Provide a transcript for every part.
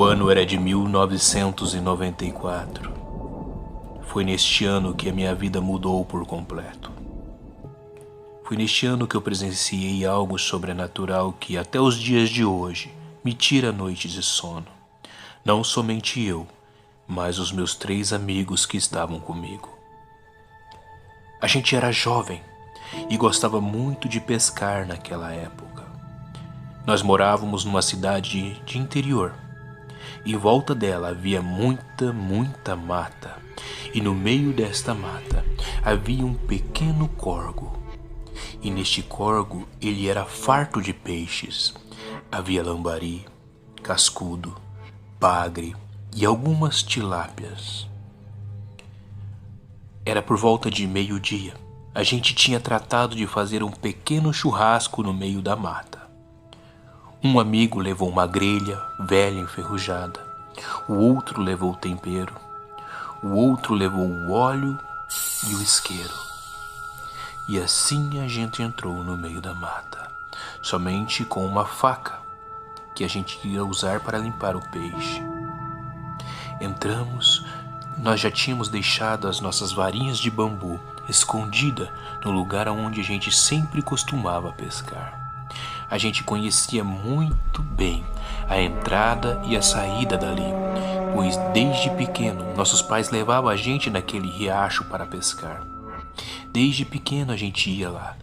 O ano era de 1994. Foi neste ano que a minha vida mudou por completo. Foi neste ano que eu presenciei algo sobrenatural que até os dias de hoje me tira noites de sono. Não somente eu, mas os meus 3 amigos que estavam comigo. A gente era jovem e gostava muito de pescar naquela época. Nós morávamos numa cidade de interior. Em volta dela havia muita mata, e no meio desta mata havia um pequeno córrego. E neste córrego ele era farto de peixes. Havia lambari, cascudo, bagre e algumas tilápias. Era por volta de meio-dia. A gente tinha tratado de fazer um pequeno churrasco no meio da mata. Um amigo levou uma grelha velha enferrujada, o outro levou o tempero, o outro levou o óleo e o isqueiro. E assim a gente entrou no meio da mata, somente com uma faca que a gente ia usar para limpar o peixe. Entramos, nós já tínhamos deixado as nossas varinhas de bambu escondida no lugar onde a gente sempre costumava pescar. A gente conhecia muito bem a entrada e a saída dali, pois desde pequeno nossos pais levavam a gente naquele riacho para pescar. Desde pequeno a gente ia lá,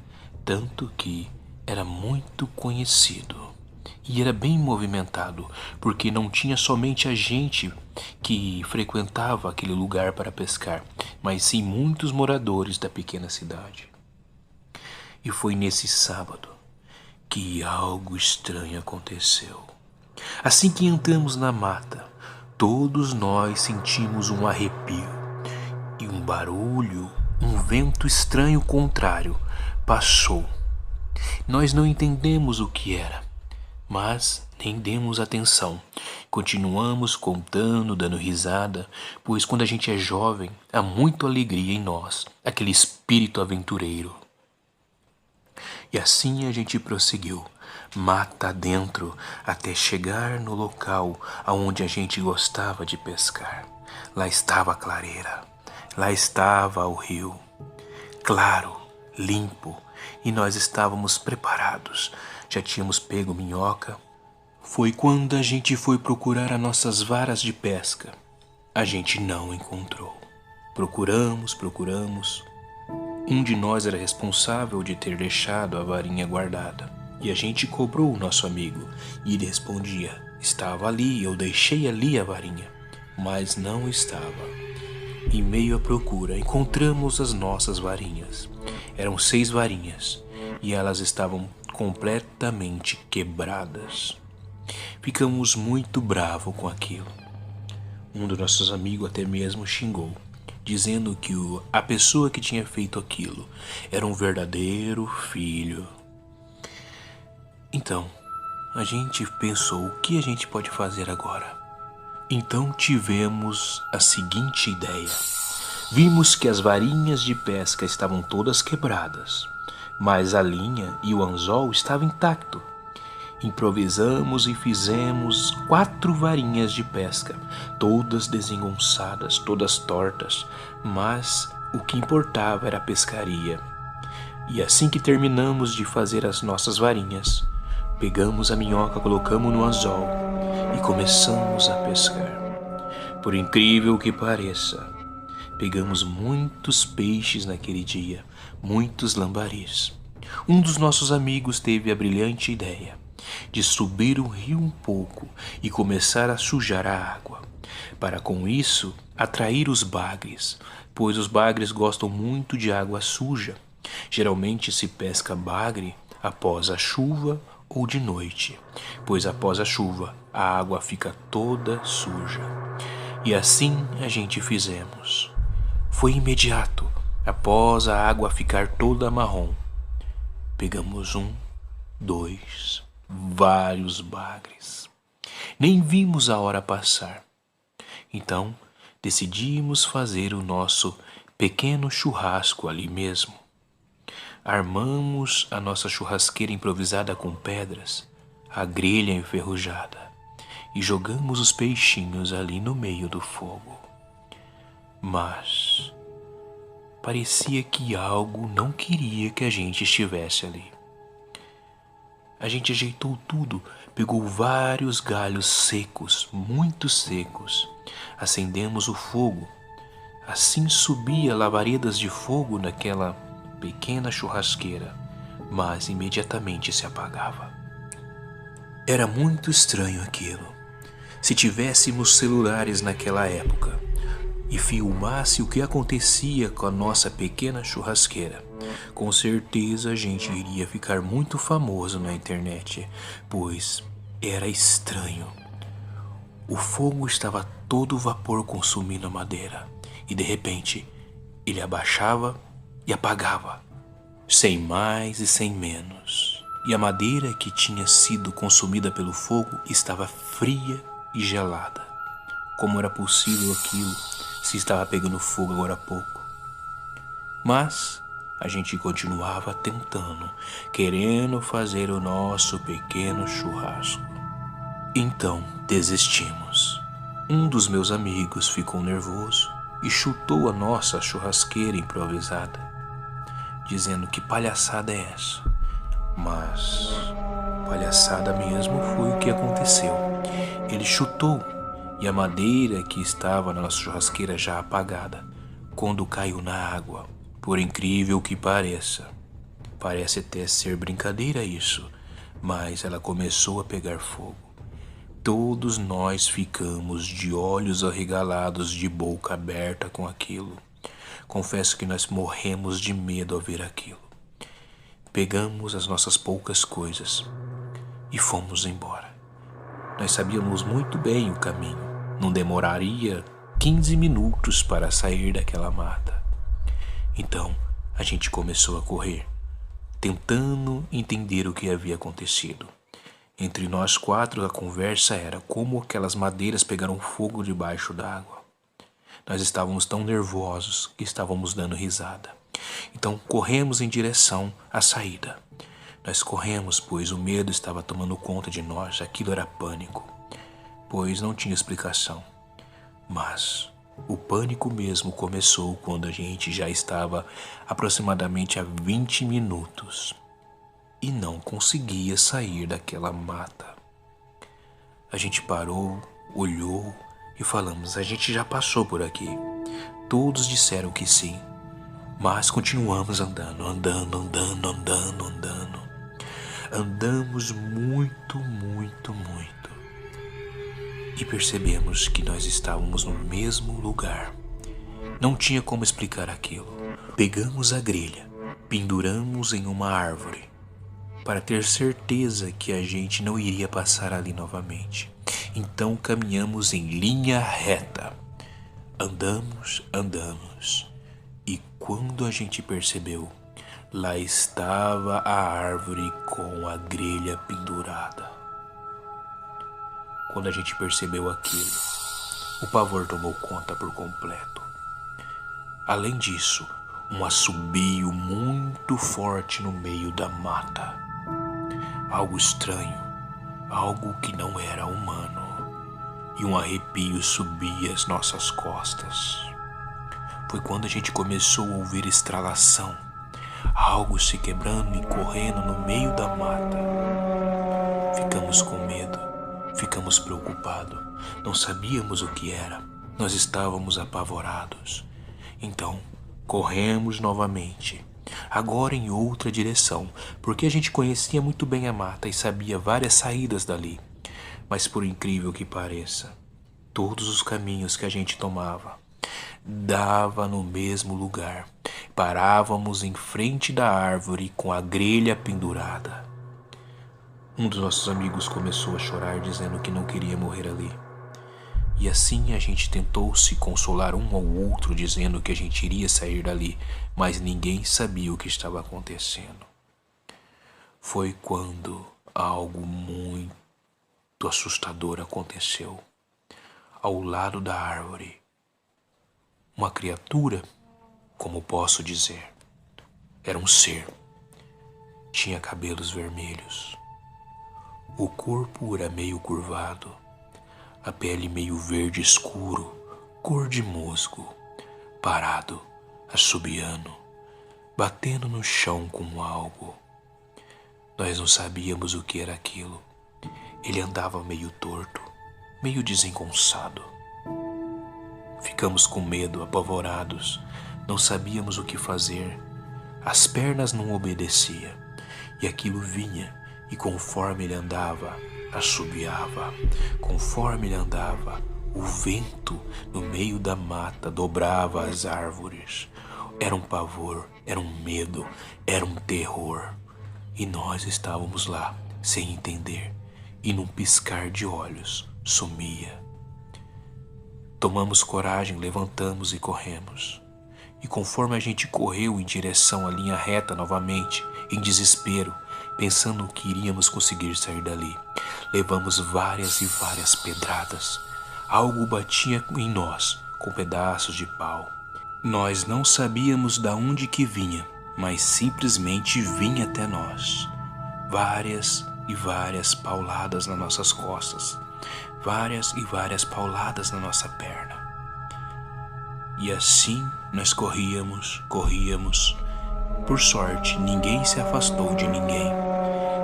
tanto que era muito conhecido e era bem movimentado, porque não tinha somente a gente que frequentava aquele lugar para pescar, mas sim muitos moradores da pequena cidade. E foi nesse sábado que algo estranho aconteceu. Assim que entramos na mata, todos nós sentimos um arrepio e um barulho, um vento estranho contrário passou. Nós não entendemos o que era, mas nem demos atenção. Continuamos contando, dando risada, pois quando a gente é jovem, há muita alegria em nós, aquele espírito aventureiro. E assim a gente prosseguiu, mata dentro, até chegar no local aonde a gente gostava de pescar. Lá estava a clareira, lá estava o rio, claro, limpo, e nós estávamos preparados. Já tínhamos pego minhoca. Foi quando a gente foi procurar as nossas varas de pesca. A gente não encontrou. Procuramos. Um de nós era responsável de ter deixado a varinha guardada. E a gente cobrou o nosso amigo. E ele respondia: estava ali, eu deixei ali a varinha. Mas não estava. Em meio à procura, encontramos as nossas varinhas. Eram 6 varinhas. E elas estavam completamente quebradas. Ficamos muito bravos com aquilo. Um dos nossos amigos até mesmo xingou, dizendo que a pessoa que tinha feito aquilo era um verdadeiro filho. Então, a gente pensou o que a gente pode fazer agora. Então tivemos a seguinte ideia. Vimos que as varinhas de pesca estavam todas quebradas, mas a linha e o anzol estavam intactos. Improvisamos e fizemos 4 varinhas de pesca, todas desengonçadas, todas tortas, mas o que importava era a pescaria. E assim que terminamos de fazer as nossas varinhas, pegamos a minhoca, colocamos no anzol e começamos a pescar. Por incrível que pareça, pegamos muitos peixes naquele dia, muitos lambaris. Um dos nossos amigos teve a brilhante ideia de subir o rio um pouco e começar a sujar a água, para com isso atrair os bagres, pois os bagres gostam muito de água suja. Geralmente se pesca bagre após a chuva ou de noite, pois após a chuva a água fica toda suja. E assim a gente fizemos. Foi imediato, após a água ficar toda marrom. Pegamos 1, 2, vários bagres. Nem vimos a hora passar. Então, decidimos fazer o nosso pequeno churrasco ali mesmo. Armamos a nossa churrasqueira improvisada com pedras, a grelha enferrujada, e jogamos os peixinhos ali no meio do fogo. Mas parecia que algo não queria que a gente estivesse ali. A gente ajeitou tudo, pegou vários galhos secos, muito secos, acendemos o fogo. Assim subia labaredas de fogo naquela pequena churrasqueira, mas imediatamente se apagava. Era muito estranho aquilo. Se tivéssemos celulares naquela época e filmasse o que acontecia com a nossa pequena churrasqueira, com certeza a gente iria ficar muito famoso na internet, pois era estranho. O fogo estava todo vapor consumindo a madeira. E de repente, ele abaixava e apagava, sem mais e sem menos. E a madeira que tinha sido consumida pelo fogo estava fria e gelada. Como era possível aquilo se estava pegando fogo agora há pouco? Mas a gente continuava tentando, querendo fazer o nosso pequeno churrasco. Então desistimos. Um dos meus amigos ficou nervoso e chutou a nossa churrasqueira improvisada, dizendo que palhaçada é essa. Mas palhaçada mesmo foi o que aconteceu. Ele chutou e a madeira que estava na nossa churrasqueira já apagada, quando caiu na água, por incrível que pareça, parece até ser brincadeira isso, mas ela começou a pegar fogo. Todos nós ficamos de olhos arregalados, de boca aberta com aquilo. Confesso que nós morremos de medo ao ver aquilo. Pegamos as nossas poucas coisas e fomos embora. Nós sabíamos muito bem o caminho. Não demoraria 15 minutos para sair daquela mata. Então a gente começou a correr, tentando entender o que havia acontecido. Entre nós quatro, a conversa era como aquelas madeiras pegaram fogo debaixo d'água. Nós estávamos tão nervosos que estávamos dando risada. Então corremos em direção à saída. Nós corremos, pois o medo estava tomando conta de nós. Aquilo era pânico, pois não tinha explicação. Mas o pânico mesmo começou quando a gente já estava aproximadamente a 20 minutos. E não conseguia sair daquela mata. A gente parou, olhou e falamos, a gente já passou por aqui. Todos disseram que sim, mas continuamos andando. Andamos muito. E percebemos que nós estávamos no mesmo lugar. Não tinha como explicar aquilo. Pegamos a grelha, penduramos em uma árvore, para ter certeza que a gente não iria passar ali novamente. Então caminhamos em linha reta. Andamos. E quando a gente percebeu, lá estava a árvore com a grelha pendurada. Quando a gente percebeu aquilo, o pavor tomou conta por completo. Além disso, um assobio muito forte no meio da mata. Algo estranho, algo que não era humano, e um arrepio subia as nossas costas. Foi quando a gente começou a ouvir estralação, algo se quebrando e correndo no meio da mata. Ficamos com medo, ficamos preocupados, não sabíamos o que era, nós estávamos apavorados. Então, corremos novamente. Agora em outra direção, porque a gente conhecia muito bem a mata e sabia várias saídas dali. Mas por incrível que pareça, todos os caminhos que a gente tomava dava no mesmo lugar. Parávamos em frente da árvore com a grelha pendurada. Um dos nossos amigos começou a chorar dizendo que não queria morrer ali. E assim a gente tentou se consolar um ao outro dizendo que a gente iria sair dali, mas ninguém sabia o que estava acontecendo. Foi quando algo muito assustador aconteceu. Ao lado da árvore, uma criatura, como posso dizer, era um ser. Tinha cabelos vermelhos. O corpo era meio curvado, a pele meio verde escuro, cor de musgo, parado, assobiando, batendo no chão com algo. Nós não sabíamos o que era aquilo. Ele andava meio torto, meio desengonçado. Ficamos com medo, apavorados, não sabíamos o que fazer. As pernas não obedeciam, e aquilo vinha, e conforme ele andava, assobiava. Conforme ele andava, o vento no meio da mata dobrava as árvores. Era um pavor, era um medo, era um terror. E nós estávamos lá, sem entender, e num piscar de olhos, sumia. Tomamos coragem, levantamos e corremos. E conforme a gente correu em direção à linha reta novamente, em desespero, pensando que iríamos conseguir sair dali, levamos várias e várias pedradas. Algo batia em nós com pedaços de pau. Nós não sabíamos de onde que vinha, mas simplesmente vinha até nós. Várias e várias pauladas nas nossas costas, várias e várias pauladas na nossa perna. E assim nós corríamos. Por sorte, ninguém se afastou de ninguém.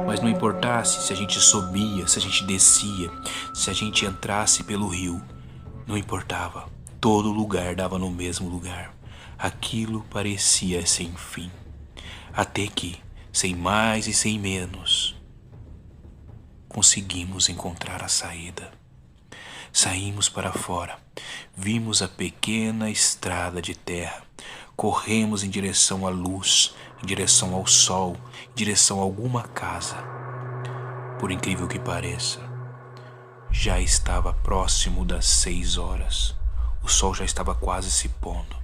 Mas não importasse se a gente subia, se a gente descia, se a gente entrasse pelo rio, não importava. Todo lugar dava no mesmo lugar. Aquilo parecia sem fim. Até que, sem mais e sem menos, conseguimos encontrar a saída. Saímos para fora, vimos a pequena estrada de terra, corremos em direção à luz, em direção ao sol, em direção a alguma casa. Por incrível que pareça, já estava próximo das 6 horas, o sol já estava quase se pondo.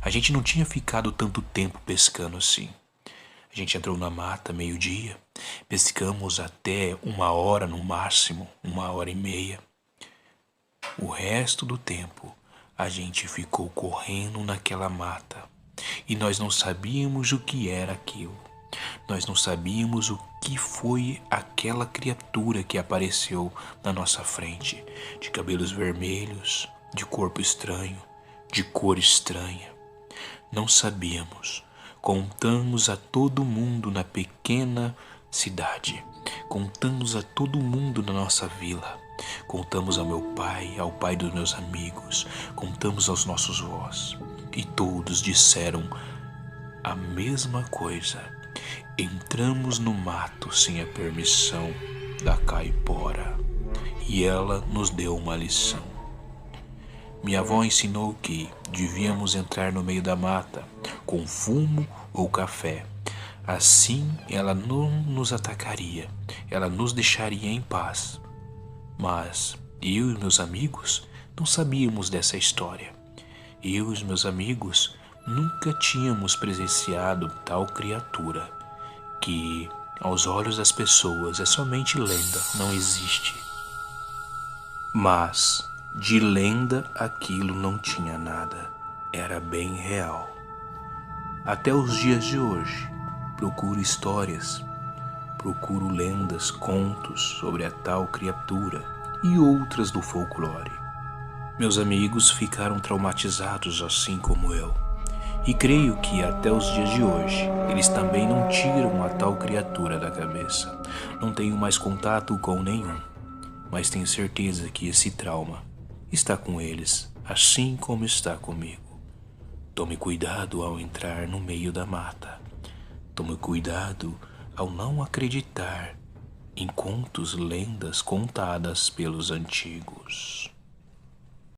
A gente não tinha ficado tanto tempo pescando assim. A gente entrou na mata meio-dia, pescamos até 1 hora no máximo, 1h30. O resto do tempo a gente ficou correndo naquela mata e nós não sabíamos o que era aquilo. Nós não sabíamos o que foi aquela criatura que apareceu na nossa frente, de cabelos vermelhos, de corpo estranho, de cor estranha. Não sabíamos. Contamos a todo mundo na pequena cidade. Contamos a todo mundo na nossa vila. Contamos ao meu pai, ao pai dos meus amigos. Contamos aos nossos vós. E todos disseram a mesma coisa. Entramos no mato sem a permissão da caipora. E ela nos deu uma lição. Minha avó ensinou que devíamos entrar no meio da mata, com fumo ou café. Assim ela não nos atacaria, ela nos deixaria em paz. Mas eu e meus amigos não sabíamos dessa história. Eu e os meus amigos nunca tínhamos presenciado tal criatura, que aos olhos das pessoas é somente lenda, não existe. Mas de lenda aquilo não tinha nada, era bem real. Até os dias de hoje, procuro histórias, procuro lendas, contos sobre a tal criatura e outras do folclore. Meus amigos ficaram traumatizados assim como eu, e creio que até os dias de hoje eles também não tiram a tal criatura da cabeça. Não tenho mais contato com nenhum, mas tenho certeza que esse trauma está com eles, assim como está comigo. Tome cuidado ao entrar no meio da mata. Tome cuidado ao não acreditar em contos, lendas contadas pelos antigos.